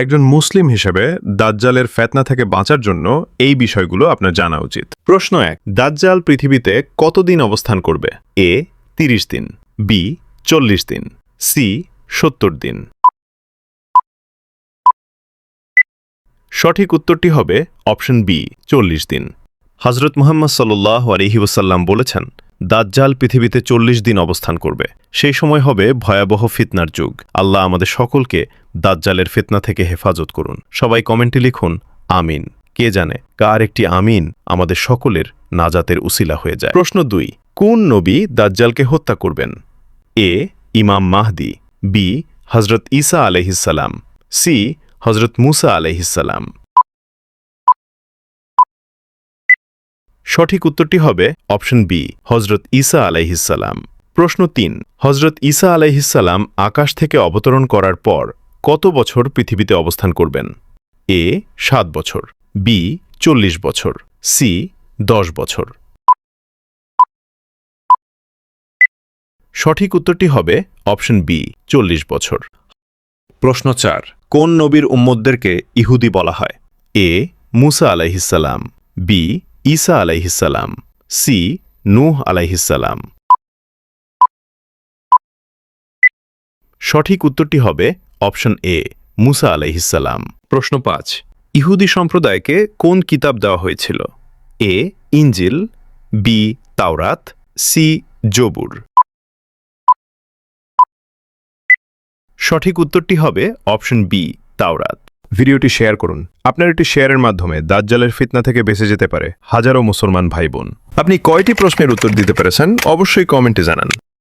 একজন মুসলিম হিসেবে দাজ্জালের ফেতনা থেকে বাঁচার জন্য এই বিষয়গুলো আপনার জানা উচিত। প্রশ্ন 1, দাজ্জাল পৃথিবীতে কতদিন অবস্থান করবে? এ 30 দিন, বি 40 দিন, সি 70 দিন। সঠিক উত্তরটি হবে অপশন বি 40 দিন। হযরত মুহাম্মদ সাল্লাল্লাহু আলাইহি ওয়াসাল্লাম বলেছেন, দাজ্জাল পৃথিবীতে 40 দিন অবস্থান করবে। সেই সময় হবে ভয়াবহ ফিতনার যুগ। আল্লাহ আমাদের সকলকে দাজ্জালের ফিতনা থেকে হেফাজত করুন। সবাই কমেন্টে লিখুন আমিন। কে জানে কার একটি আমিন আমাদের সকলের নাজাতের উসিলা হয়ে যায়। প্রশ্ন 2, কোন নবী দাজ্জালকে হত্যা করবেন? এ ইমাম মাহদি, বি হযরত ঈসা আলাইহিস সালাম, সি হযরত মুসা আলাইহিস সালাম। সঠিক উত্তরটি হবে অপশন বি হযরত ঈসা আলাইহিস সালাম। প্রশ্ন 3, হযরত ঈসা আলাইহিস সালাম আকাশ থেকে অবতরণ করার পর কত বছর পৃথিবীতে অবস্থান করবেন? এ 7 বছর, বি 40 বছর, সি 10 বছর। সঠিক উত্তরটি হবে অপশন বি 40 বছর। প্রশ্ন 4, কোন নবীর উম্মতদেরকে ইহুদি বলা হয়? এ মুসা আলাইহিস সালাম, বি ঈসা আলাইহিস সালাম, সি নূহ আলাইহিস সালাম। সঠিক উত্তরটি হবে অপশন এ মুসা আলাইহিস সালাম। প্রশ্ন 5, ইহুদি সম্প্রদায়কে কোন কিতাব দেওয়া হয়েছিল? এ ইনজিল, বি তাওরাত, সি জবুর। সঠিক উত্তরটি হবে অপশন বি তাওরাত। ভিডিওটি শেয়ার করুন। আপনার একটি শেয়ারের মাধ্যমে দাজ্জালের ফিতনা থেকে বেঁচে যেতে পারে হাজারো মুসলমান ভাই বোন। আপনি কয়টি প্রশ্নের উত্তর দিতে পেরেছেন অবশ্যই কমেন্টে জানান।